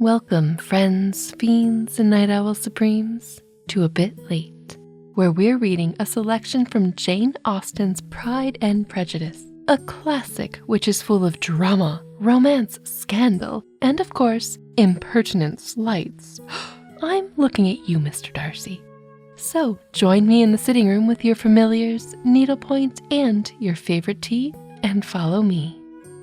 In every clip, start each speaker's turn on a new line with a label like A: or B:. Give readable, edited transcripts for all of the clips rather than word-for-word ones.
A: Welcome, friends, fiends, and night owl supremes, to A Bit Late, where we're reading a selection from Jane Austen's Pride and Prejudice, a classic which is full of drama, romance, scandal, and of course, impertinent slights. I'm looking at you, Mr. Darcy. So join me in the sitting room with your familiars, needlepoint, and your favorite tea, and follow me.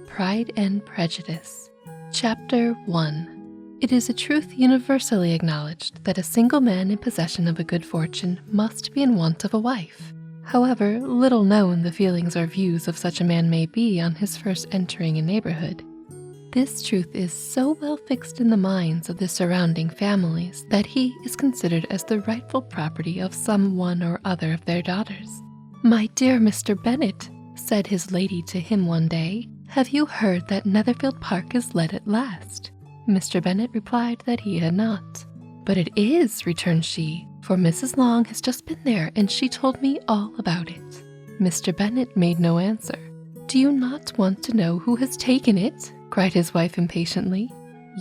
A: Pride and Prejudice, Chapter 1. It is a truth universally acknowledged that a single man in possession of a good fortune must be in want of a wife. However, little known the feelings or views of such a man may be on his first entering a neighborhood. This truth is so well fixed in the minds of the surrounding families that he is considered as the rightful property of some one or other of their daughters. "My dear Mr. Bennet," said his lady to him one day, "have you heard that Netherfield Park is let at last?" Mr. Bennet replied that he had not. "But it is," returned she, "for Mrs. Long has just been there and she told me all about it." Mr. Bennet made no answer. "Do you not want to know who has taken it?" cried his wife impatiently.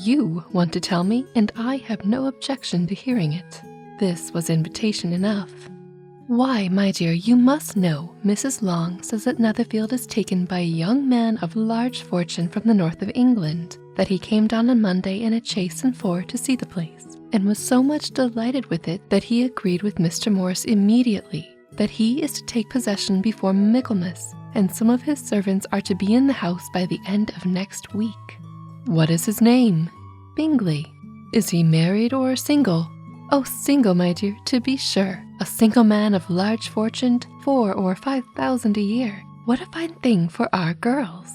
A: "You want to tell me, and I have no objection to hearing it." This was invitation enough. "Why, my dear, you must know. Mrs. Long says that Netherfield is taken by a young man of large fortune from the north of England, that he came down on Monday in a chaise and four to see the place, and was so much delighted with it that he agreed with Mr. Morris immediately, that he is to take possession before Michaelmas, and some of his servants are to be in the house by the end of next week." "What is his name?" "Bingley." "Is he married or single?" "Oh, single, my dear, to be sure. A single man of large fortune, 4,000 or 5,000 a year. What a fine thing for our girls!"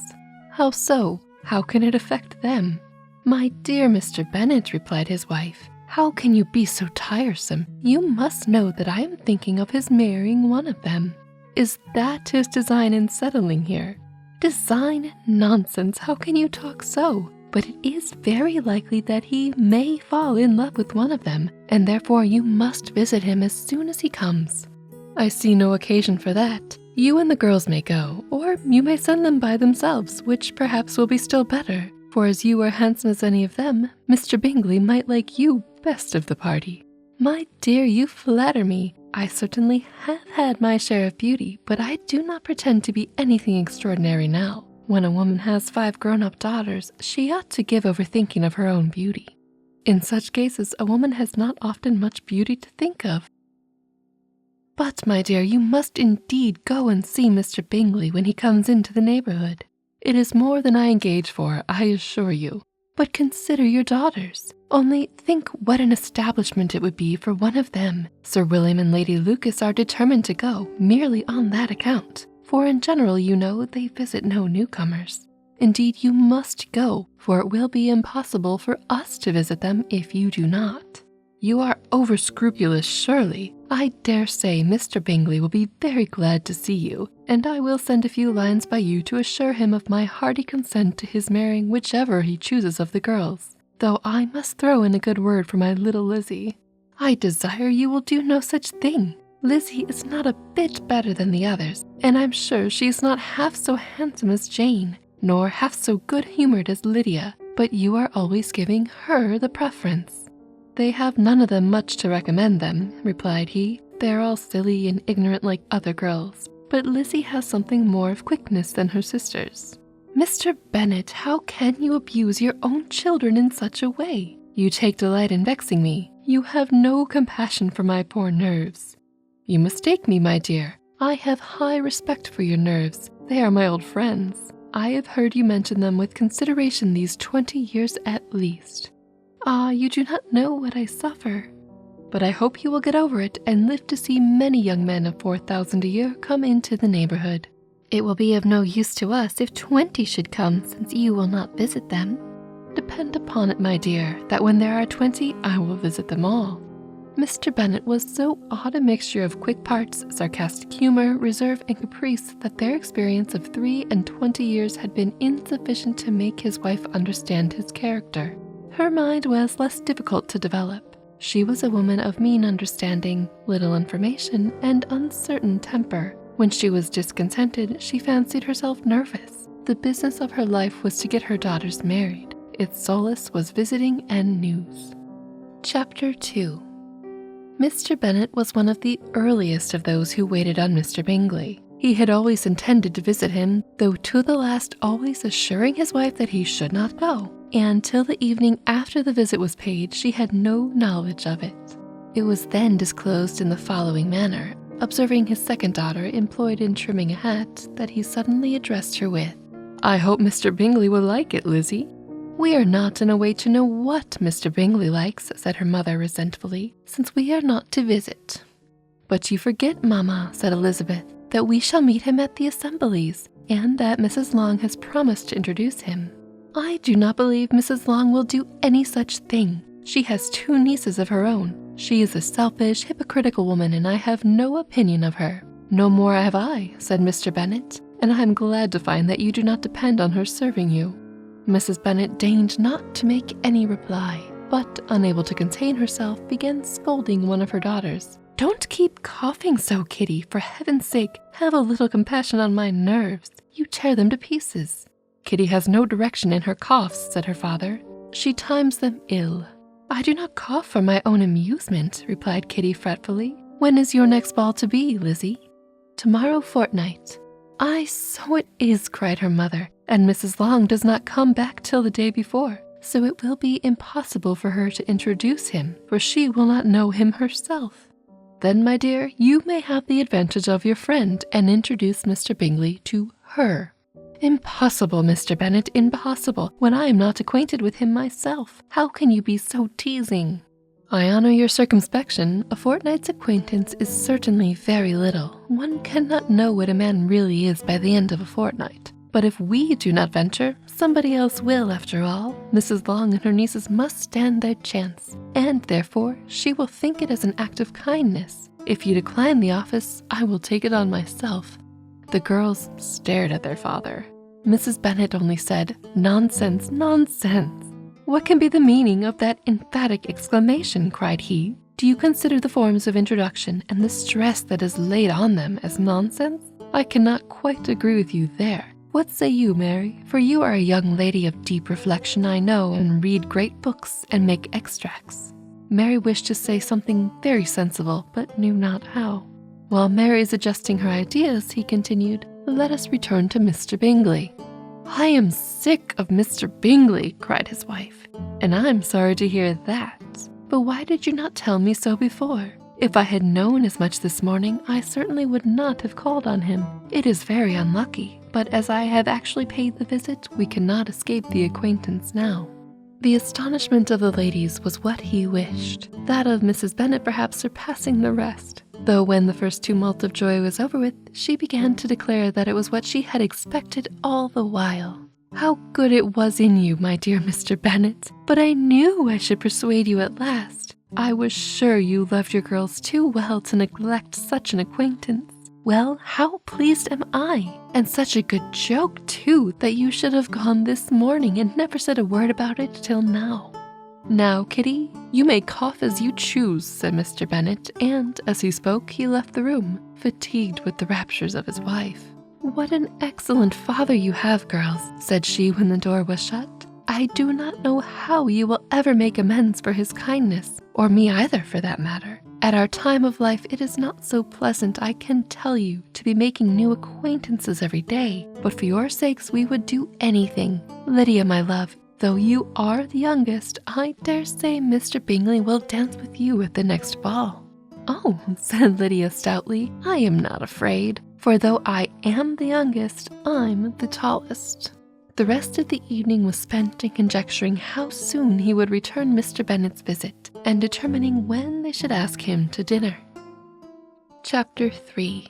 A: "How so? How can it affect them?" "My dear Mr. Bennet," replied his wife, "how can you be so tiresome? You must know that I am thinking of his marrying one of them." "Is that his design in settling here?" "Design? Nonsense, how can you talk so? But it is very likely that he may fall in love with one of them, and therefore you must visit him as soon as he comes." "I see no occasion for that. You and the girls may go, or you may send them by themselves, which perhaps will be still better, for as you are handsome as any of them, Mr. Bingley might like you best of the party." "My dear, you flatter me. I certainly have had my share of beauty, but I do not pretend to be anything extraordinary now. When a woman has 5 grown-up daughters, she ought to give over thinking of her own beauty. In such cases, a woman has not often much beauty to think of." "But, my dear, you must indeed go and see Mr. Bingley when he comes into the neighborhood. It is more than I engage for, I assure you. But consider your daughters. Only think what an establishment it would be for one of them. Sir William and Lady Lucas are determined to go, merely on that account. For in general, you know, they visit no newcomers. Indeed, you must go, for it will be impossible for us to visit them if you do not." "You are over-scrupulous, surely. I dare say Mr. Bingley will be very glad to see you, and I will send a few lines by you to assure him of my hearty consent to his marrying whichever he chooses of the girls, though I must throw in a good word for my little Lizzy." "I desire you will do no such thing. Lizzy is not a bit better than the others, and I'm sure she is not half so handsome as Jane, nor half so good-humored as Lydia, but you are always giving her the preference." "They have none of them much to recommend them," replied he. "They are all silly and ignorant like other girls, but Lizzy has something more of quickness than her sisters." "Mr. Bennet, how can you abuse your own children in such a way? You take delight in vexing me. You have no compassion for my poor nerves." "You mistake me, my dear. I have high respect for your nerves. They are my old friends. I have heard you mention them with consideration these 20 years at least." "Ah, you do not know what I suffer. But I hope you will get over it and live to see many young men of 4,000 a year come into the neighborhood." "It will be of no use to us if 20 should come, since you will not visit them." "Depend upon it, my dear, that when there are 20, I will visit them all." Mr. Bennet was so odd a mixture of quick parts, sarcastic humor, reserve, and caprice that their experience of 23 years had been insufficient to make his wife understand his character. Her mind was less difficult to develop. She was a woman of mean understanding, little information, and uncertain temper. When she was discontented, she fancied herself nervous. The business of her life was to get her daughters married. Its solace was visiting and news. Chapter 2. Mr. Bennet was one of the earliest of those who waited on Mr. Bingley. He had always intended to visit him, though to the last always assuring his wife that he should not go, and till the evening after the visit was paid she had no knowledge of it. It was then disclosed in the following manner, observing his second daughter employed in trimming a hat, that he suddenly addressed her with, "I hope Mr. Bingley will like it, Lizzie." "We are not in a way to know what Mr. Bingley likes," said her mother resentfully, "since we are not to visit." "But you forget, Mamma," said Elizabeth, "that we shall meet him at the assemblies, and that Mrs. Long has promised to introduce him." "I do not believe Mrs. Long will do any such thing. She has 2 nieces of her own. She is a selfish, hypocritical woman, and I have no opinion of her." "No more have I," said Mr. Bennet, "and I am glad to find that you do not depend on her serving you." Mrs. Bennet deigned not to make any reply, but, unable to contain herself, began scolding one of her daughters. "Don't keep coughing so, Kitty. For heaven's sake, have a little compassion on my nerves. You tear them to pieces." "Kitty has no direction in her coughs," said her father. "She times them ill." "I do not cough for my own amusement," replied Kitty fretfully. "When is your next ball to be, Lizzie?" "Tomorrow fortnight." "Aye, so it is," cried her mother, "and Mrs. Long does not come back till the day before, so it will be impossible for her to introduce him, for she will not know him herself." "Then, my dear, you may have the advantage of your friend and introduce Mr. Bingley to her." "Impossible, Mr. Bennet, impossible, when I am not acquainted with him myself. How can you be so teasing?" "I honor your circumspection. A fortnight's acquaintance is certainly very little. One cannot know what a man really is by the end of a fortnight. But if we do not venture, somebody else will after all. Mrs. Long and her nieces must stand their chance, and therefore she will think it as an act of kindness. If you decline the office, I will take it on myself." The girls stared at their father. Mrs. Bennet only said, "Nonsense, nonsense." "What can be the meaning of that emphatic exclamation?" cried he. "Do you consider the forms of introduction and the stress that is laid on them as nonsense? I cannot quite agree with you there. What say you, Mary? For you are a young lady of deep reflection, I know, and read great books and make extracts." Mary wished to say something very sensible, but knew not how. While Mary is adjusting her ideas, he continued, "Let us return to Mr. Bingley." "I am sick of Mr. Bingley," cried his wife. "And I'm sorry to hear that. But why did you not tell me so before? If I had known as much this morning, I certainly would not have called on him. It is very unlucky, but as I have actually paid the visit, we cannot escape the acquaintance now." The astonishment of the ladies was what he wished, that of Mrs. Bennet perhaps surpassing the rest, though when the first tumult of joy was over with, she began to declare that it was what she had expected all the while. "How good it was in you, my dear Mr. Bennet! But I knew I should persuade you at last. I was sure you loved your girls too well to neglect such an acquaintance. Well, how pleased am I! And such a good joke, too, that you should have gone this morning and never said a word about it till now." "Now, Kitty, you may cough as you choose," said Mr. Bennet, and, as he spoke, he left the room, fatigued with the raptures of his wife. "What an excellent father you have, girls," said she when the door was shut. "I do not know how you will ever make amends for his kindness, or me either for that matter. At our time of life it is not so pleasant, I can tell you, to be making new acquaintances every day, but for your sakes we would do anything. Lydia, my love, though you are the youngest, I dare say Mr. Bingley will dance with you at the next ball." "Oh," said Lydia stoutly, "I am not afraid, for though I am the youngest, I'm the tallest." The rest of the evening was spent in conjecturing how soon he would return Mr. Bennet's visit, and determining when they should ask him to dinner. Chapter 3.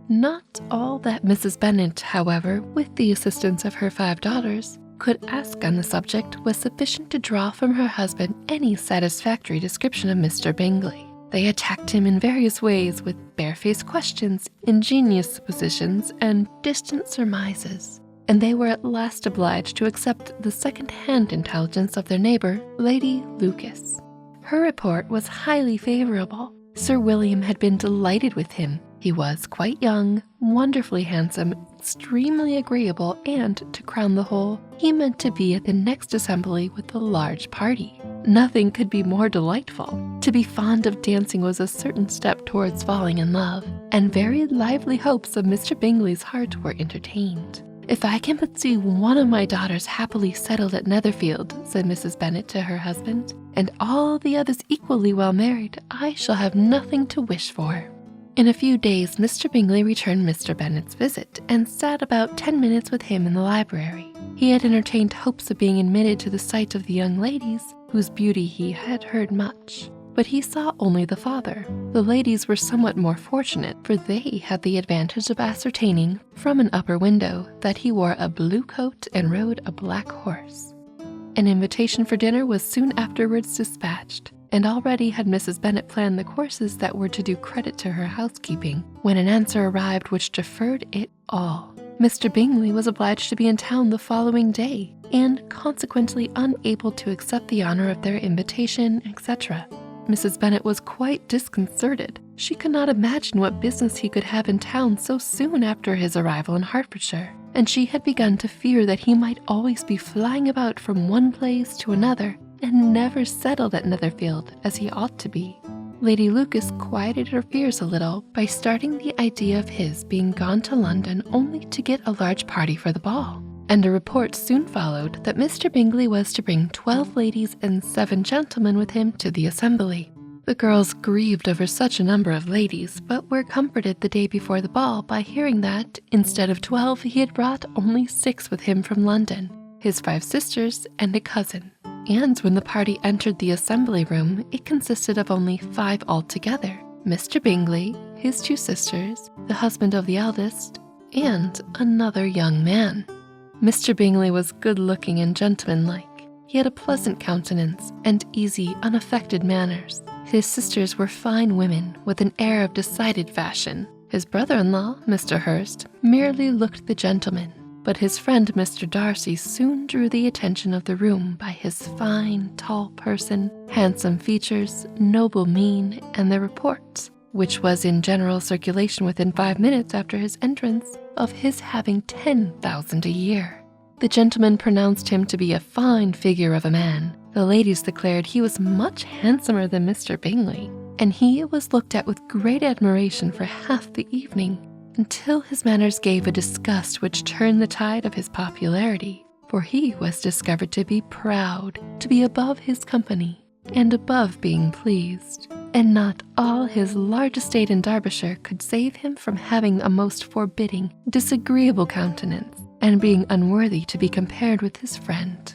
A: Not all that Mrs. Bennet, however, with the assistance of her 5 daughters, could ask on the subject was sufficient to draw from her husband any satisfactory description of Mr. Bingley. They attacked him in various ways with barefaced questions, ingenious suppositions, and distant surmises, and they were at last obliged to accept the second-hand intelligence of their neighbour, Lady Lucas. Her report was highly favourable. Sir William had been delighted with him. He was quite young, wonderfully handsome, extremely agreeable, and, to crown the whole, he meant to be at the next assembly with a large party. Nothing could be more delightful. To be fond of dancing was a certain step towards falling in love, and very lively hopes of Mr. Bingley's heart were entertained. "If I can but see one of my daughters happily settled at Netherfield," said Mrs. Bennet to her husband, "and all the others equally well married, I shall have nothing to wish for." In a few days, Mr. Bingley returned Mr. Bennet's visit and sat about 10 minutes with him in the library. He had entertained hopes of being admitted to the sight of the young ladies, whose beauty he had heard much. But he saw only the father. The ladies were somewhat more fortunate, for they had the advantage of ascertaining, from an upper window, that he wore a blue coat and rode a black horse. An invitation for dinner was soon afterwards dispatched, and already had Mrs. Bennet planned the courses that were to do credit to her housekeeping, when an answer arrived which deferred it all. Mr. Bingley was obliged to be in town the following day, and consequently unable to accept the honor of their invitation, etc. Mrs. Bennet was quite disconcerted. She could not imagine what business he could have in town so soon after his arrival in Hertfordshire, and she had begun to fear that he might always be flying about from one place to another, and never settled at Netherfield as he ought to be. Lady Lucas quieted her fears a little by starting the idea of his being gone to London only to get a large party for the ball, and a report soon followed that Mr. Bingley was to bring 12 ladies and 7 gentlemen with him to the assembly. The girls grieved over such a number of ladies, but were comforted the day before the ball by hearing that, instead of 12, he had brought only 6 with him from London, his 5 sisters and a cousin. And when the party entered the assembly room, it consisted of only 5 altogether: Mr. Bingley, his 2 sisters, the husband of the eldest, and another young man. Mr. Bingley was good-looking and gentlemanlike. He had a pleasant countenance and easy, unaffected manners. His sisters were fine women with an air of decided fashion. His brother-in-law, Mr. Hurst, merely looked the gentleman, but his friend Mr. Darcy soon drew the attention of the room by his fine, tall person, handsome features, noble mien, and the report, which was in general circulation within 5 minutes after his entrance, of his having 10,000 a year. The gentleman pronounced him to be a fine figure of a man. The ladies declared he was much handsomer than Mr. Bingley, and he was looked at with great admiration for half the evening, until his manners gave a disgust which turned the tide of his popularity, for he was discovered to be proud, to be above his company, and above being pleased, and not all his large estate in Derbyshire could save him from having a most forbidding, disagreeable countenance, and being unworthy to be compared with his friend.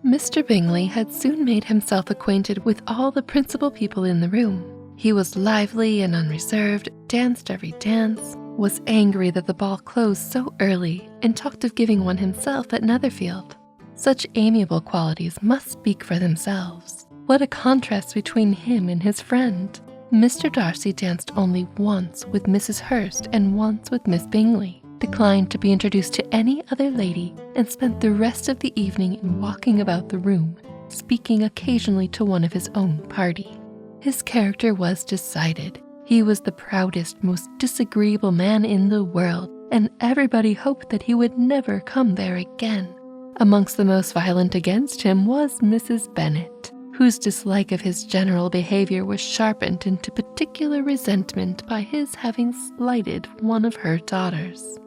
A: Mr. Bingley had soon made himself acquainted with all the principal people in the room. He was lively and unreserved, danced every dance, was angry that the ball closed so early, and talked of giving one himself at Netherfield. Such amiable qualities must speak for themselves. What a contrast between him and his friend! Mr. Darcy danced only once with Mrs. Hurst and once with Miss Bingley, declined to be introduced to any other lady, and spent the rest of the evening in walking about the room, speaking occasionally to one of his own party. His character was decided. He was the proudest, most disagreeable man in the world, and everybody hoped that he would never come there again. Amongst the most violent against him was Mrs. Bennet, whose dislike of his general behavior was sharpened into particular resentment by his having slighted one of her daughters.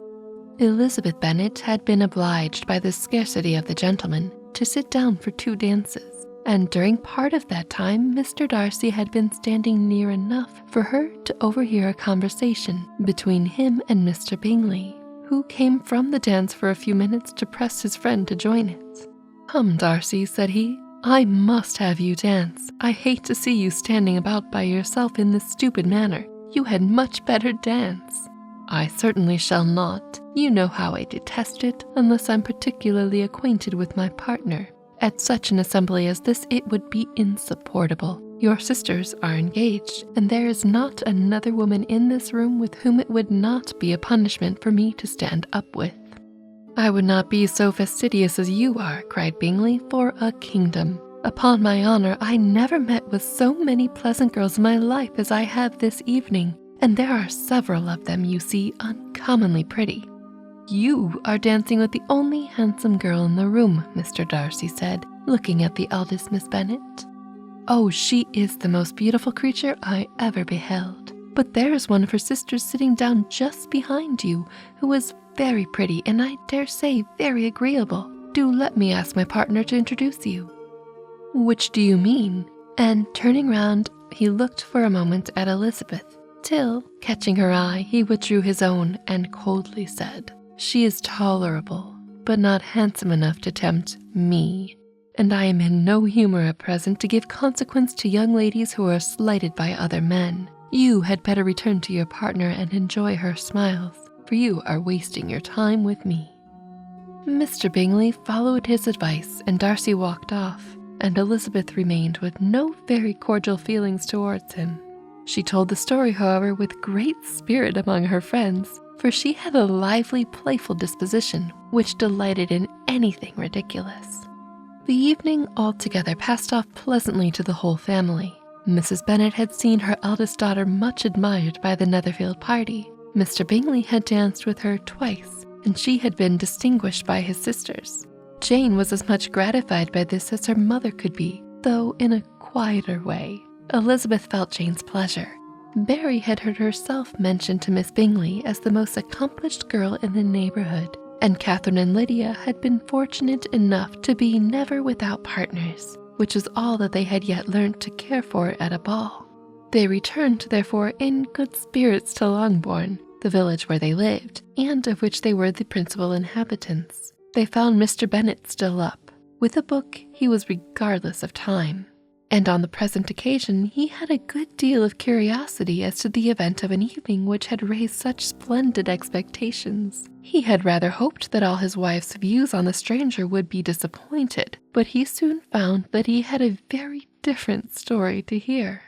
A: Elizabeth Bennet had been obliged by the scarcity of the gentlemen to sit down for 2 dances, and during part of that time Mr. Darcy had been standing near enough for her to overhear a conversation between him and Mr. Bingley, who came from the dance for a few minutes to press his friend to join it. "Come, Darcy," said he, "I must have you dance. I hate to see you standing about by yourself in this stupid manner. You had much better dance." "I certainly shall not. You know how I detest it, unless I'm particularly acquainted with my partner. At such an assembly as this it would be insupportable. Your sisters are engaged, and there is not another woman in this room with whom it would not be a punishment for me to stand up with." "I would not be so fastidious as you are," cried Bingley, "for a kingdom. Upon my honor, I never met with so many pleasant girls in my life as I have this evening, and there are several of them, you see, uncommonly pretty." You are dancing with the only handsome girl in the room, Mr. Darcy said, looking at the eldest Miss Bennet. Oh, she is the most beautiful creature I ever beheld. But there is one of her sisters sitting down just behind you, who is very pretty and I dare say very agreeable. Do let me ask my partner to introduce you. Which do you mean? And turning round, he looked for a moment at Elizabeth, till, catching her eye, he withdrew his own and coldly said, She is tolerable, but not handsome enough to tempt me, and I am in no humor at present to give consequence to young ladies who are slighted by other men. You had better return to your partner and enjoy her smiles, for you are wasting your time with me. Mr. Bingley followed his advice, and Darcy walked off, and Elizabeth remained with no very cordial feelings towards him. She told the story, however, with great spirit among her friends, for she had a lively, playful disposition which delighted in anything ridiculous. The evening altogether passed off pleasantly to the whole family. Mrs. Bennet had seen her eldest daughter much admired by the Netherfield party. Mr. Bingley had danced with her twice, and she had been distinguished by his sisters. Jane was as much gratified by this as her mother could be, though in a quieter way. Elizabeth felt Jane's pleasure. Mary had heard herself mentioned to Miss Bingley as the most accomplished girl in the neighborhood, and Catherine and Lydia had been fortunate enough to be never without partners, which was all that they had yet learnt to care for at a ball. They returned, therefore, in good spirits to Longbourn, the village where they lived, and of which they were the principal inhabitants. They found Mr. Bennet still up. With a book, he was regardless of time, and on the present occasion he had a good deal of curiosity as to the event of an evening which had raised such splendid expectations. He had rather hoped that all his wife's views on the stranger would be disappointed, but he soon found that he had a very different story to hear.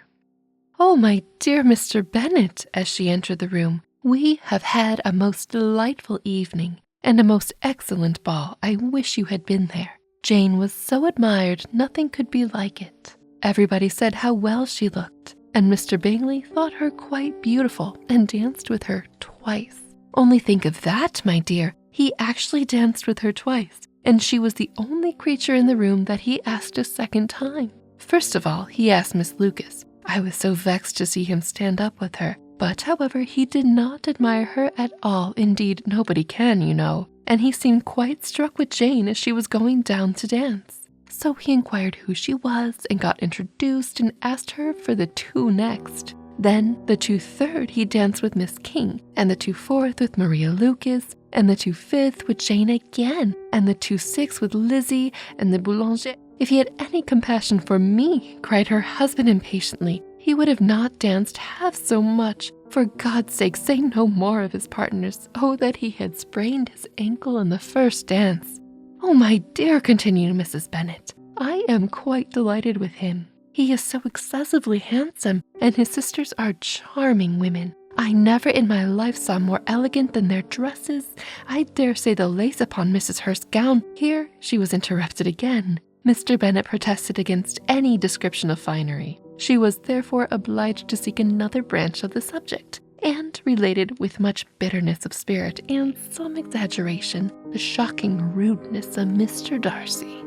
A: "Oh, my dear Mr. Bennet," as she entered the room, "we have had a most delightful evening, and a most excellent ball. I wish you had been there. Jane was so admired, nothing could be like it. Everybody said how well she looked, and Mr. Bingley thought her quite beautiful and danced with her twice. Only think of that, my dear. He actually danced with her twice, and she was the only creature in the room that he asked a second time. First of all, he asked Miss Lucas. I was so vexed to see him stand up with her, but however, he did not admire her at all. Indeed, nobody can, you know, and he seemed quite struck with Jane as she was going down to dance. So he inquired who she was and got introduced and asked her for the two next. Then the 2/3 he danced with Miss King, and the 2/4 with Maria Lucas, and the 2/5 with Jane again, and the 2/6 with Lizzy and the Boulanger. If he had any compassion for me, cried her husband impatiently, he would have not danced half so much. For God's sake, say no more of his partners. Oh, that he had sprained his ankle in the first dance. Oh, my dear, continued Mrs. Bennet, I am quite delighted with him. He is so excessively handsome, and his sisters are charming women. I never in my life saw more elegant than their dresses. I dare say the lace upon Mrs. Hurst's gown." Here she was interrupted again. Mr. Bennet protested against any description of finery. She was therefore obliged to seek another branch of the subject, and related with much bitterness of spirit and some exaggeration the shocking rudeness of Mr. Darcy.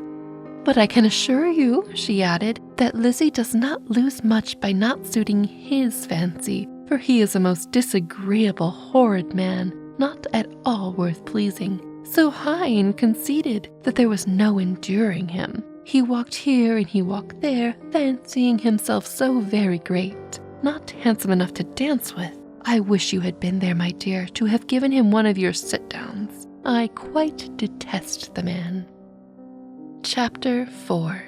A: "But I can assure you," she added, "that Lizzy does not lose much by not suiting his fancy, for he is a most disagreeable, horrid man, not at all worth pleasing, so high and conceited that there was no enduring him. He walked here and he walked there, fancying himself so very great, not handsome enough to dance with. I wish you had been there, my dear, to have given him one of your sit-downs. I quite detest the man." Chapter 4.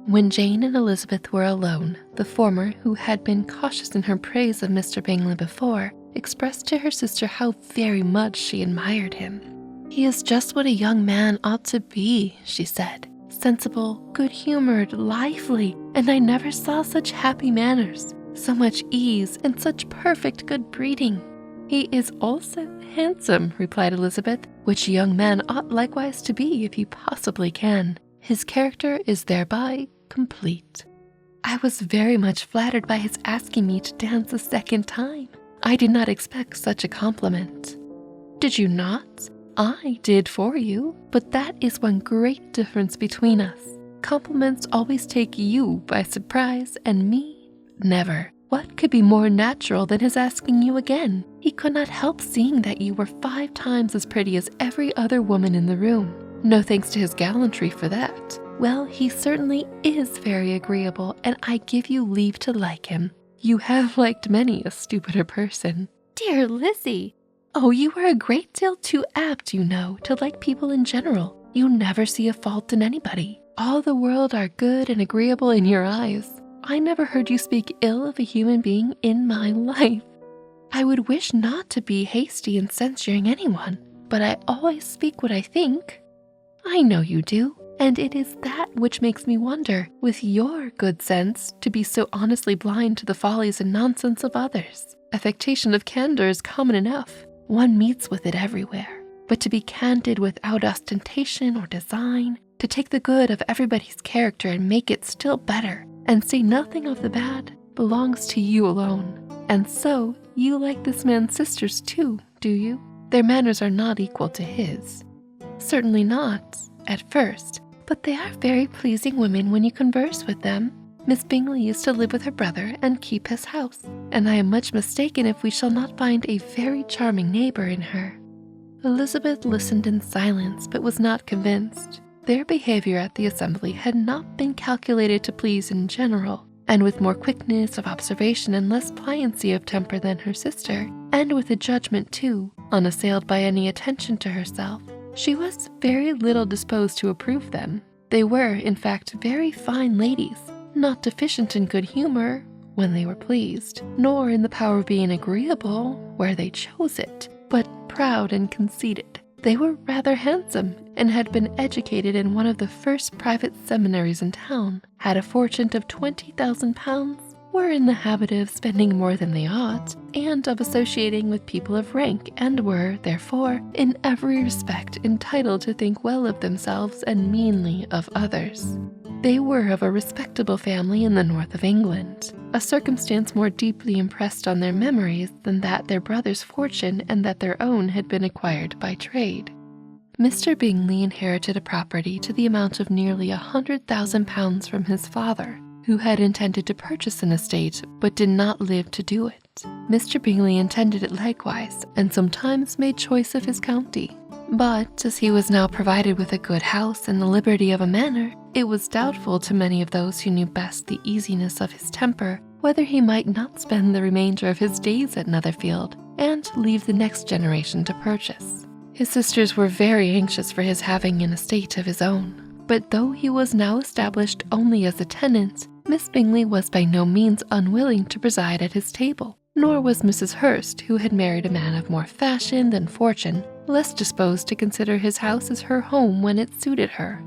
A: When Jane and Elizabeth were alone, the former, who had been cautious in her praise of Mr. Bingley before, expressed to her sister how very much she admired him. "He is just what a young man ought to be," she said. "Sensible, good-humored, lively, and I never saw such happy manners, so much ease, and such perfect good breeding." "He is also handsome," replied Elizabeth, "which a young man ought likewise to be if he possibly can. His character is thereby complete. I was very much flattered by his asking me to dance a second time. I did not expect such a compliment." Did you not? I did for you, but that is one great difference between us. Compliments always take you by surprise, and me, never. What could be more natural than his asking you again? He could not help seeing that you were 5 times as pretty as every other woman in the room. No thanks to his gallantry for that. Well, he certainly is very agreeable, and I give you leave to like him. You have liked many a stupider person. Dear Lizzie! Oh, you are a great deal too apt, you know, to like people in general. You never see a fault in anybody. All the world are good and agreeable in your eyes. I never heard you speak ill of a human being in my life. I would wish not to be hasty in censuring anyone, but I always speak what I think. I know you do, and it is that which makes me wonder, with your good sense, to be so honestly blind to the follies and nonsense of others. Affectation of candor is common enough. One meets with it everywhere. But to be candid without ostentation or design, to take the good of everybody's character and make it still better, and say nothing of the bad, belongs to you alone. And so, you like this man's sisters too, do you? Their manners are not equal to his. Certainly not, at first, but they are very pleasing women when you converse with them. Miss Bingley used to live with her brother and keep his house, and I am much mistaken if we shall not find a very charming neighbor in her. Elizabeth listened in silence, but was not convinced. Their behavior at the assembly had not been calculated to please in general, and with more quickness of observation and less pliancy of temper than her sister, and with a judgment too, unassailed by any attention to herself, she was very little disposed to approve them. They were, in fact, very fine ladies, not deficient in good humor when they were pleased, nor in the power of being agreeable where they chose it, but proud and conceited. They were rather handsome and had been educated in one of the first private seminaries in town, had a fortune of £20,000, were in the habit of spending more than they ought, and of associating with people of rank, and were, therefore, in every respect entitled to think well of themselves and meanly of others. They were of a respectable family in the north of England, a circumstance more deeply impressed on their memories than that their brother's fortune and that their own had been acquired by trade. Mr. Bingley inherited a property to the amount of nearly £100,000 from his father, who had intended to purchase an estate but did not live to do it. Mr. Bingley intended it likewise, and sometimes made choice of his county. But as he was now provided with a good house and the liberty of a manor, it was doubtful to many of those who knew best the easiness of his temper whether he might not spend the remainder of his days at Netherfield and leave the next generation to purchase. His sisters were very anxious for his having an estate of his own, but though he was now established only as a tenant, Miss Bingley was by no means unwilling to preside at his table, nor was Mrs. Hurst, who had married a man of more fashion than fortune, less disposed to consider his house as her home when it suited her.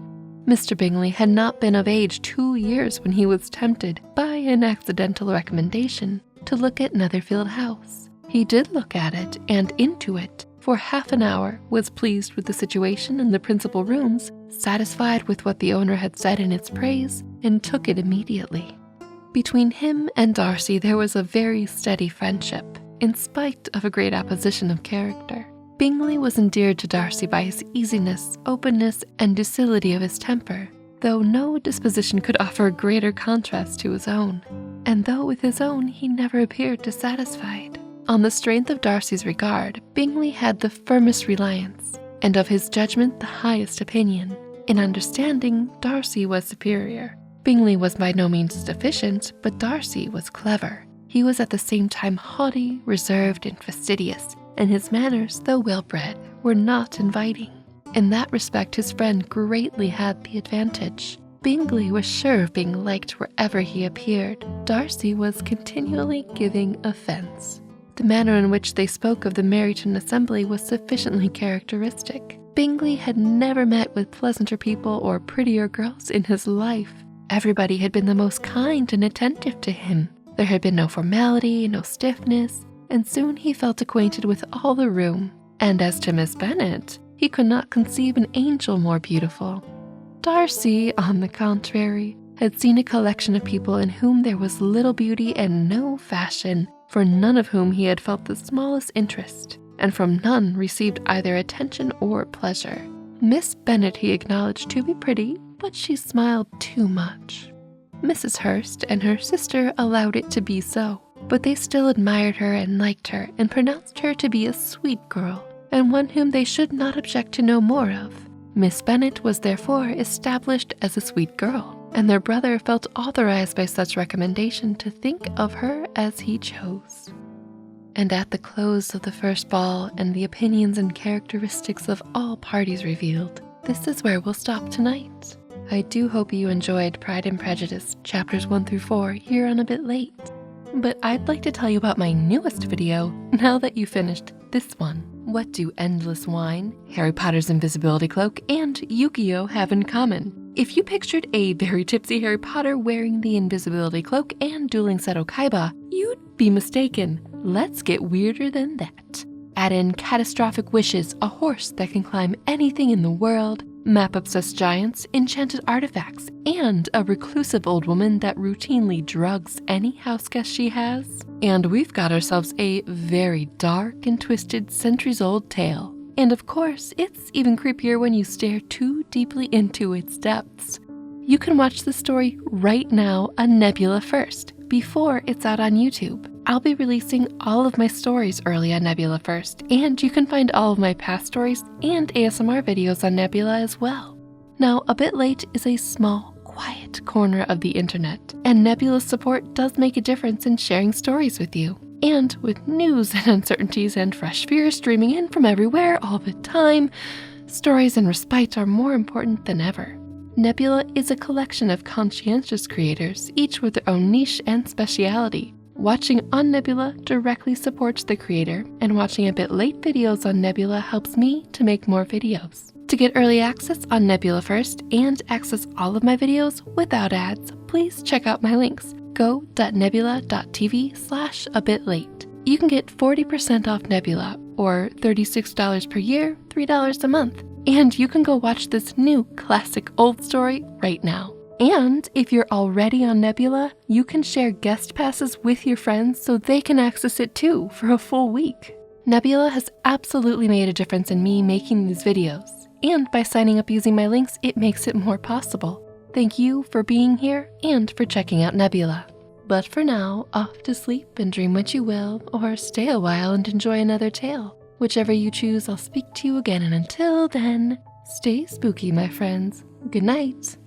A: Mr. Bingley had not been of age 2 years when he was tempted, by an accidental recommendation, to look at Netherfield House. He did look at it, and into it, for half an hour, was pleased with the situation and the principal rooms, satisfied with what the owner had said in its praise, and took it immediately. Between him and Darcy there was a very steady friendship, in spite of a great opposition of character. Bingley was endeared to Darcy by his easiness, openness, and docility of his temper, though no disposition could offer a greater contrast to his own, and though with his own he never appeared dissatisfied. On the strength of Darcy's regard, Bingley had the firmest reliance, and of his judgment the highest opinion. In understanding, Darcy was superior. Bingley was by no means deficient, but Darcy was clever. He was at the same time haughty, reserved, and fastidious, and his manners, though well-bred, were not inviting. In that respect his friend greatly had the advantage. Bingley was sure of being liked wherever he appeared. Darcy was continually giving offence. The manner in which they spoke of the Meryton assembly was sufficiently characteristic. Bingley had never met with pleasanter people or prettier girls in his life. Everybody had been the most kind and attentive to him. There had been no formality, no stiffness, and soon he felt acquainted with all the room. And as to Miss Bennet, he could not conceive an angel more beautiful. Darcy, on the contrary, had seen a collection of people in whom there was little beauty and no fashion, for none of whom he had felt the smallest interest. and from none received either attention or pleasure. Miss Bennet he acknowledged to be pretty, but she smiled too much. Mrs. Hurst and her sister allowed it to be so, but they still admired her and liked her and pronounced her to be a sweet girl, and one whom they should not object to know more of. Miss Bennet was therefore established as a sweet girl, and their brother felt authorized by such recommendation to think of her as he chose. And at the close of the first ball and the opinions and characteristics of all parties revealed, this is where we'll stop tonight. I do hope you enjoyed Pride and Prejudice, chapters 1 through 4 here on A Bit Late. But I'd like to tell you about my newest video now that you finished this one. What do Endless Wine, Harry Potter's Invisibility Cloak, and Yu-Gi-Oh! Have in common? If you pictured a very tipsy Harry Potter wearing the Invisibility Cloak and dueling Seto Kaiba, you'd be mistaken. Let's get weirder than that. Add in catastrophic wishes, a horse that can climb anything in the world, map-obsessed giants, enchanted artifacts, and a reclusive old woman that routinely drugs any houseguest she has. And we've got ourselves a very dark and twisted centuries-old tale. And of course, it's even creepier when you stare too deeply into its depths. You can watch the story right now on Nebula first, before it's out on YouTube. I'll be releasing all of my stories early on Nebula first, and you can find all of my past stories and ASMR videos on Nebula as well. Now, A Bit Late is a small, quiet corner of the internet, and Nebula's support does make a difference in sharing stories with you. And with news and uncertainties and fresh fears streaming in from everywhere all the time, stories and respite are more important than ever. Nebula is a collection of conscientious creators, each with their own niche and speciality. Watching on Nebula directly supports the creator, and watching A Bit Late videos on Nebula helps me to make more videos. To get early access on Nebula first and access all of my videos without ads, please check out my links. go.nebula.tv/abitlate. You can get 40% off Nebula, or $36 per year, $3 a month. And you can go watch this new classic old story right now. And if you're already on Nebula, you can share guest passes with your friends so they can access it too for a full week. Nebula has absolutely made a difference in me making these videos. And by signing up using my links, it makes it more possible. Thank you for being here and for checking out Nebula. But for now, off to sleep and dream what you will, or stay a while and enjoy another tale. Whichever you choose, I'll speak to you again, and until then, stay spooky, my friends. Good night.